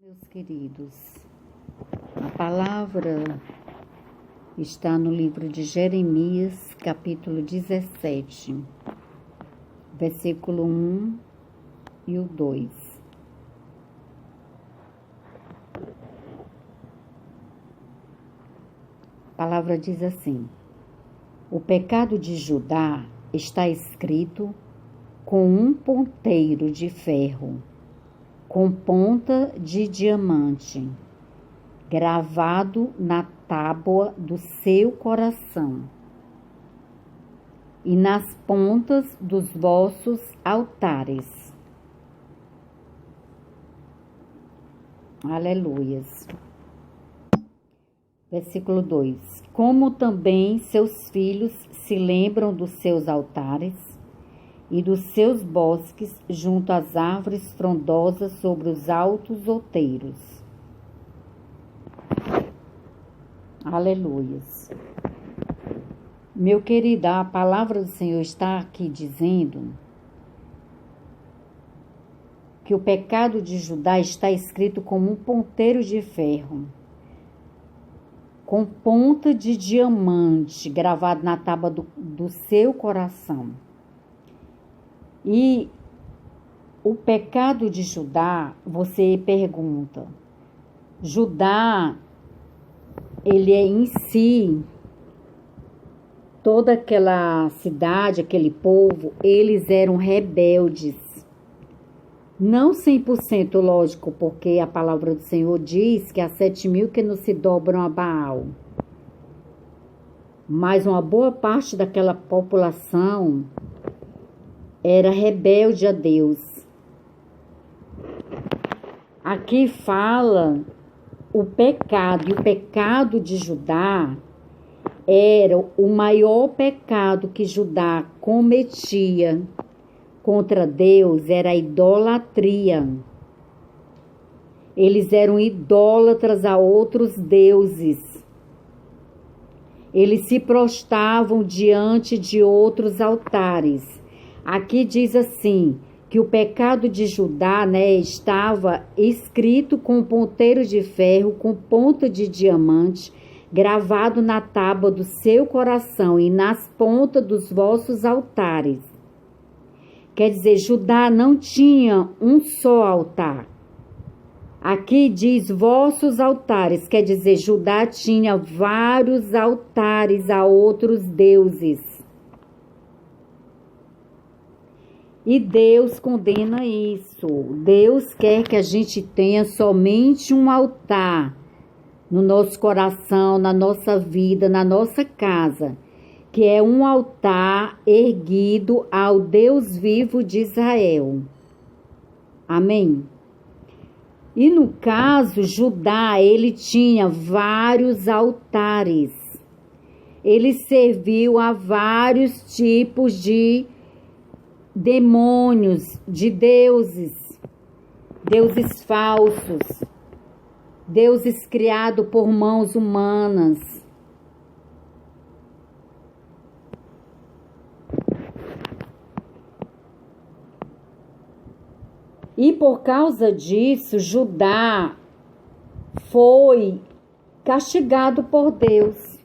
Meus queridos, a palavra está no livro de Jeremias, capítulo 17, versículo 1 e o 2. A palavra diz assim: o pecado de Judá está escrito com um ponteiro de ferro, com ponta de diamante, gravado na tábua do seu coração e nas pontas dos vossos altares. Aleluias. Versículo 2. Como também seus filhos se lembram dos seus altares e dos seus bosques junto às árvores frondosas sobre os altos outeiros. Aleluias. Meu querido, a palavra do Senhor está aqui dizendo que o pecado de Judá está escrito como um ponteiro de ferro, com ponta de diamante, gravado na tábua do seu coração. E o pecado de Judá, você pergunta, Judá, ele é em si, toda aquela cidade, aquele povo, eles eram rebeldes. Não 100% lógico, porque a palavra do Senhor diz que há 7.000 que não se dobram a Baal. Mas uma boa parte daquela população era rebelde a Deus. Aqui fala o pecado, e o pecado de Judá era o maior pecado que Judá cometia contra Deus, era a idolatria. Eles eram idólatras a outros deuses. Eles se prostravam diante de outros altares. Aqui diz assim, que o pecado de Judá, estava escrito com ponteiro de ferro, com ponta de diamante, gravado na tábua do seu coração e nas pontas dos vossos altares. Quer dizer, Judá não tinha um só altar. Aqui diz vossos altares, quer dizer, Judá tinha vários altares a outros deuses. E Deus condena isso. Deus quer que a gente tenha somente um altar no nosso coração, na nossa vida, na nossa casa, que é um altar erguido ao Deus vivo de Israel. Amém? E no caso, Judá, ele tinha vários altares. Ele serviu a vários tipos de demônios, de deuses falsos, deuses criados por mãos humanas. E por causa disso, Judá foi castigado por Deus,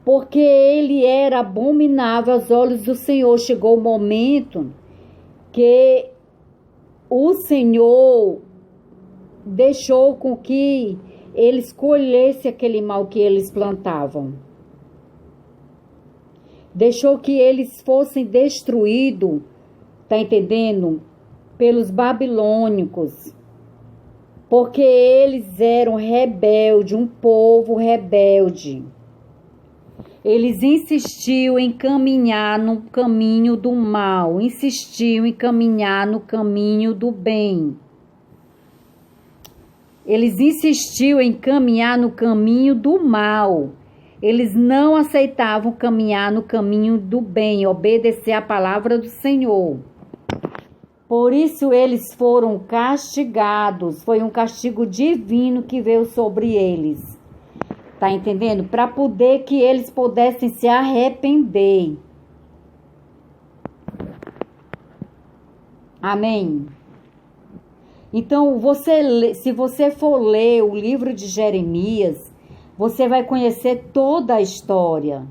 porque ele era abominável aos olhos do Senhor. Chegou o momento que o Senhor deixou com que eles colhessem aquele mal que eles plantavam. Deixou que eles fossem destruídos, tá entendendo? Pelos babilônicos. Porque eles eram rebeldes, um povo rebelde. Eles insistiam em caminhar no caminho do mal, insistiam em caminhar no caminho do bem. Eles insistiam em caminhar no caminho do mal. Eles não aceitavam caminhar no caminho do bem, obedecer a palavra do Senhor. Por isso eles foram castigados. Foi um castigo divino que veio sobre eles. Tá entendendo? Para poder que eles pudessem se arrepender. Amém? Então, se você for ler o livro de Jeremias, você vai conhecer toda a história.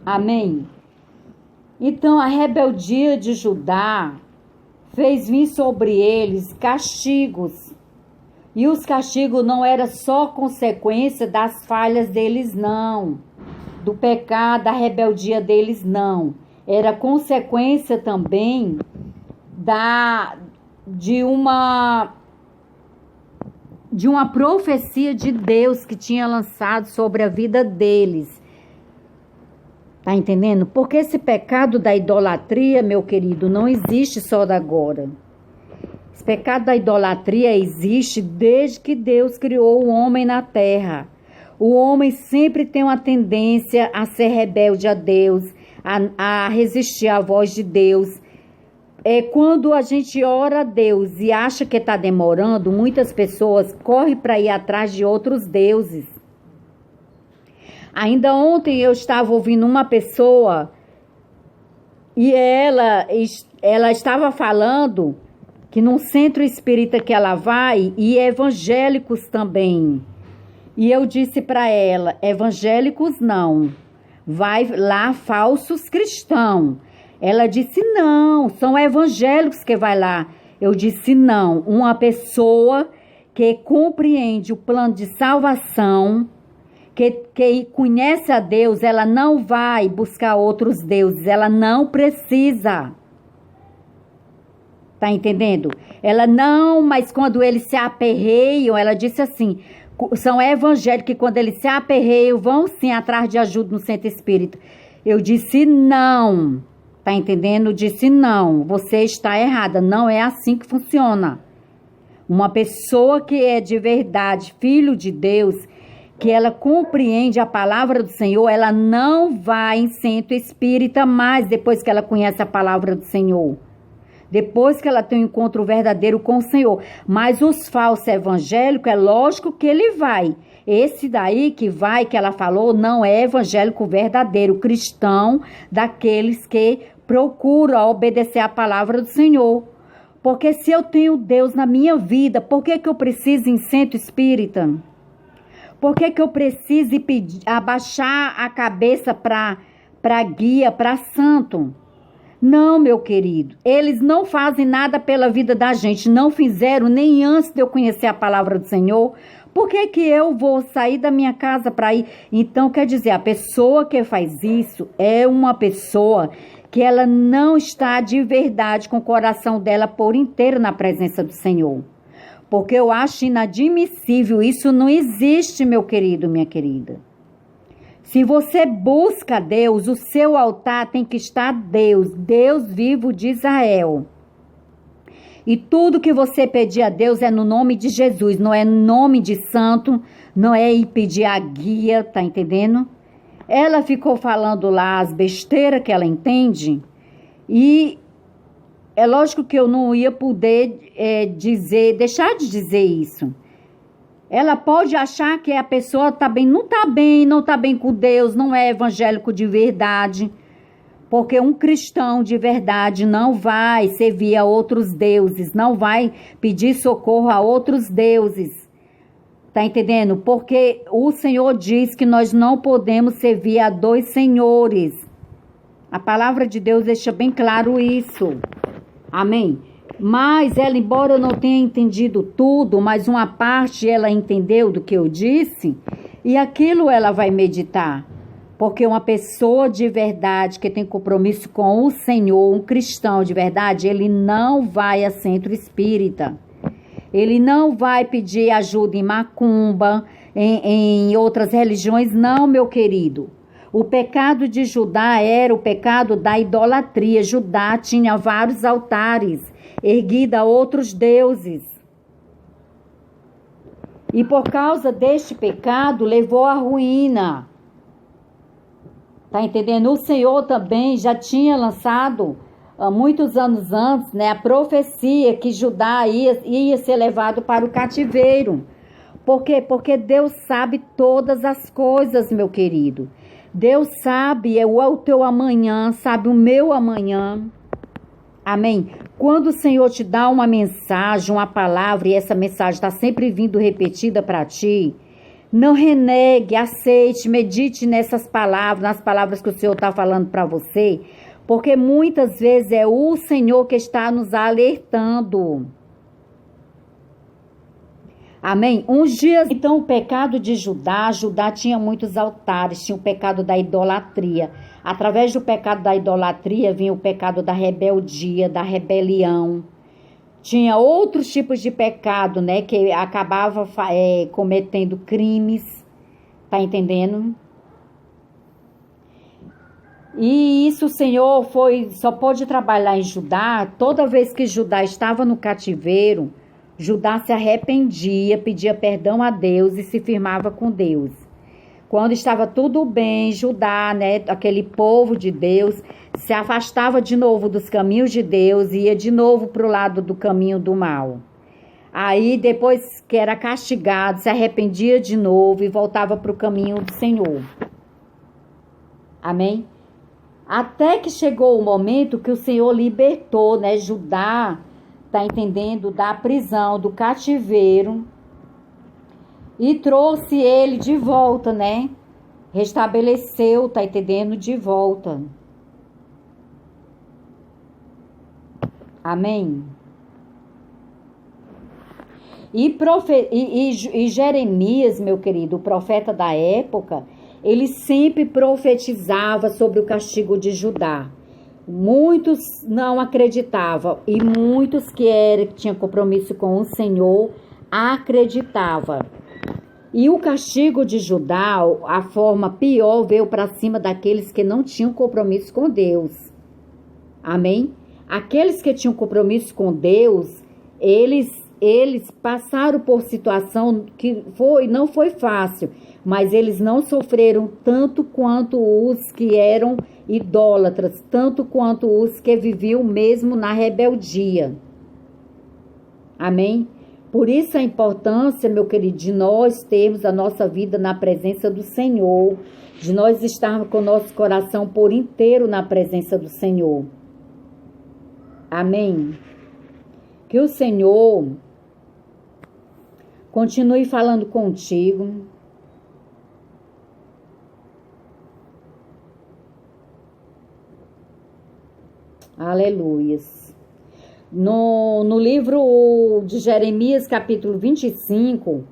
Amém? Então, a rebeldia de Judá fez vir sobre eles castigos. E os castigos não eram só consequência das falhas deles, não. Do pecado, da rebeldia deles, não. Era consequência também de uma profecia de Deus que tinha lançado sobre a vida deles. Tá entendendo? Porque esse pecado da idolatria, meu querido, não existe só da agora. Esse pecado da idolatria existe desde que Deus criou o homem na terra. O homem sempre tem uma tendência a ser rebelde a Deus, a resistir à voz de Deus. Quando a gente ora a Deus e acha que está demorando, muitas pessoas correm para ir atrás de outros deuses. Ainda ontem eu estava ouvindo uma pessoa e ela estava falando que num centro espírita que ela vai, e evangélicos também. E eu disse para ela, evangélicos não, vai lá falsos cristãos. Ela disse, não, são evangélicos que vai lá. Eu disse, não, uma pessoa que compreende o plano de salvação, que conhece a Deus, ela não vai buscar outros deuses, ela não precisa. Tá entendendo? Ela não, mas quando eles se aperreiam, ela disse assim, são evangélicos que quando eles se aperreiam, vão sim atrás de ajuda no centro espírita. Eu disse não, tá entendendo? Eu disse não, você está errada, não é assim que funciona. Uma pessoa que é de verdade, filho de Deus, que ela compreende a palavra do Senhor, ela não vai em centro espírita mais depois que ela conhece a palavra do Senhor. Depois que ela tem um encontro verdadeiro com o Senhor. Mas os falsos evangélicos, é lógico que ele vai. Esse daí que vai, que ela falou, não é evangélico verdadeiro, cristão, daqueles que procuram obedecer a palavra do Senhor. Porque se eu tenho Deus na minha vida, por que eu preciso ir em centro espírita? Por que eu preciso abaixar a cabeça para guia, para santo? Não, meu querido, eles não fazem nada pela vida da gente, não fizeram nem antes de eu conhecer a palavra do Senhor. Por que eu vou sair da minha casa para ir? Então, quer dizer, a pessoa que faz isso é uma pessoa que ela não está de verdade com o coração dela por inteiro na presença do Senhor. Porque eu acho inadmissível, isso não existe, meu querido, minha querida. Se você busca Deus, o seu altar tem que estar Deus, Deus vivo de Israel. E tudo que você pedir a Deus é no nome de Jesus, não é no nome de santo, não é ir pedir a guia, tá entendendo? Ela ficou falando lá as besteiras que ela entende, e é lógico que eu não ia poder deixar de dizer isso. Ela pode achar que a pessoa está bem, não está bem com Deus, não é evangélico de verdade. Porque um cristão de verdade não vai servir a outros deuses, não vai pedir socorro a outros deuses. Tá entendendo? Porque o Senhor diz que nós não podemos servir a dois senhores. A palavra de Deus deixa bem claro isso. Amém? Mas ela, embora eu não tenha entendido tudo, mas uma parte ela entendeu do que eu disse, e aquilo ela vai meditar. Porque uma pessoa de verdade que tem compromisso com o Senhor, um cristão de verdade, ele não vai a centro espírita. Ele não vai pedir ajuda em macumba, em outras religiões, não, meu querido. O pecado de Judá era o pecado da idolatria. Judá tinha vários altares, erguida a outros deuses. E por causa deste pecado, levou à ruína. Tá entendendo? O Senhor também já tinha lançado, muitos anos antes, né, a profecia que Judá ia ser levado para o cativeiro. Por quê? Porque Deus sabe todas as coisas, meu querido. Deus sabe o teu amanhã, sabe o meu amanhã. Amém? Quando o Senhor te dá uma mensagem, uma palavra, e essa mensagem está sempre vindo repetida para ti, não renegue, aceite, medite nessas palavras, nas palavras que o Senhor está falando para você, porque muitas vezes é o Senhor que está nos alertando. Amém? Uns dias, então, o pecado de Judá tinha muitos altares, tinha o pecado da idolatria. Através do pecado da idolatria vinha o pecado da rebeldia, da rebelião. Tinha outros tipos de pecado, né, que acabava cometendo crimes, tá entendendo? E isso o Senhor só pôde trabalhar em Judá toda vez que Judá estava no cativeiro. Judá se arrependia, pedia perdão a Deus e se firmava com Deus. Quando estava tudo bem, Judá, né, aquele povo de Deus, se afastava de novo dos caminhos de Deus e ia de novo para o lado do caminho do mal. Aí, depois que era castigado, se arrependia de novo e voltava para o caminho do Senhor. Amém? Até que chegou o momento que o Senhor libertou, né, Judá, tá entendendo, da prisão, do cativeiro, e trouxe ele de volta, né? Restabeleceu, tá entendendo, de volta. Amém? E Jeremias, meu querido, o profeta da época, ele sempre profetizava sobre o castigo de Judá. Muitos não acreditavam e muitos que tinham compromisso com o Senhor acreditavam. E o castigo de Judá, a forma pior, veio para cima daqueles que não tinham compromisso com Deus. Amém? Aqueles que tinham compromisso com Deus, eles passaram por situação que não foi fácil, mas eles não sofreram tanto quanto os que eram idólatras, tanto quanto os que viviam mesmo na rebeldia. Amém? Por isso a importância, meu querido, de nós termos a nossa vida na presença do Senhor, de nós estarmos com o nosso coração por inteiro na presença do Senhor. Amém? Que o Senhor continue falando contigo. Aleluias. No livro de Jeremias, capítulo 25,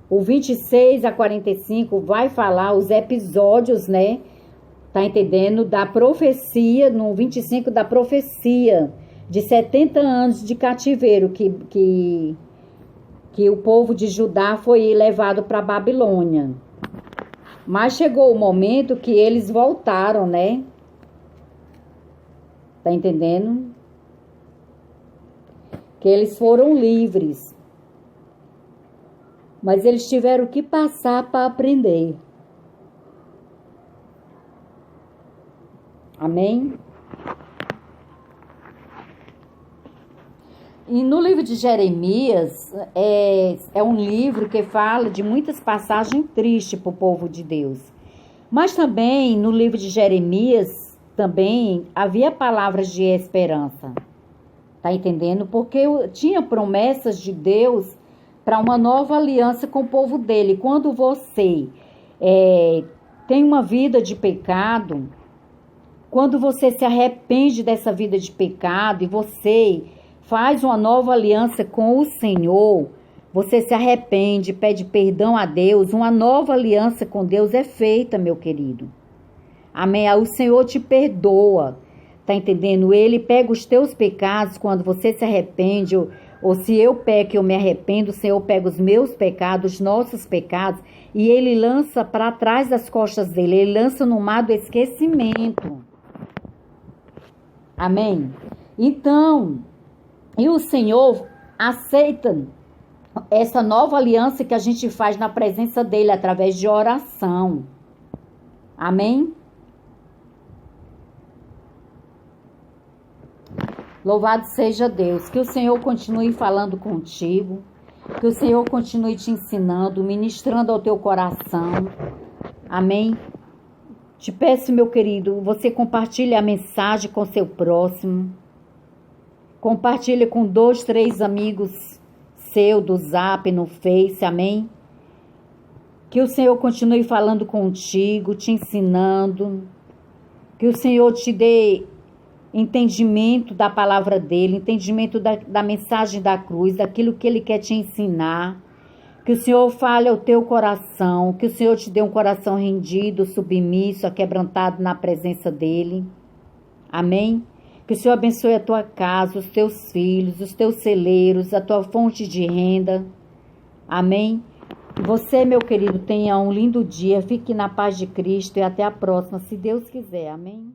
o 26 a 45, vai falar os episódios, né? Tá entendendo? Da profecia, no 25 da profecia, de 70 anos de cativeiro, que o povo de Judá foi levado para a Babilônia. Mas chegou o momento que eles voltaram, né? Tá entendendo? Que eles foram livres. Mas eles tiveram que passar para aprender. Amém? E no livro de Jeremias, é um livro que fala de muitas passagens tristes para o povo de Deus. Mas também, no livro de Jeremias, também havia palavras de esperança. Tá entendendo? Porque tinha promessas de Deus para uma nova aliança com o povo dele. Quando você tem uma vida de pecado, quando você se arrepende dessa vida de pecado e você faz uma nova aliança com o Senhor, você se arrepende, pede perdão a Deus, uma nova aliança com Deus é feita, meu querido. Amém? O Senhor te perdoa. Tá entendendo? Ele pega os teus pecados quando você se arrepende, ou se eu peco, eu me arrependo, o Senhor pega os meus pecados, os nossos pecados, e Ele lança para trás das costas dele, Ele lança no mar do esquecimento. Amém? Então, e o Senhor aceita essa nova aliança que a gente faz na presença dEle, através de oração. Amém? Louvado seja Deus, que o Senhor continue falando contigo, que o Senhor continue te ensinando, ministrando ao teu coração, amém? Te peço, meu querido, você compartilhe a mensagem com seu próximo. Compartilhe com 2, 3 amigos seu do Zap, no Face, amém? Que o Senhor continue falando contigo, te ensinando. Que o Senhor te dê entendimento da palavra dele, entendimento da mensagem da cruz, daquilo que ele quer te ensinar. Que o Senhor fale ao teu coração, que o Senhor te dê um coração rendido, submisso, aquebrantado na presença dele. Amém? Que o Senhor abençoe a tua casa, os teus filhos, os teus celeiros, a tua fonte de renda. Amém? Que você, meu querido, tenha um lindo dia, fique na paz de Cristo e até a próxima, se Deus quiser. Amém?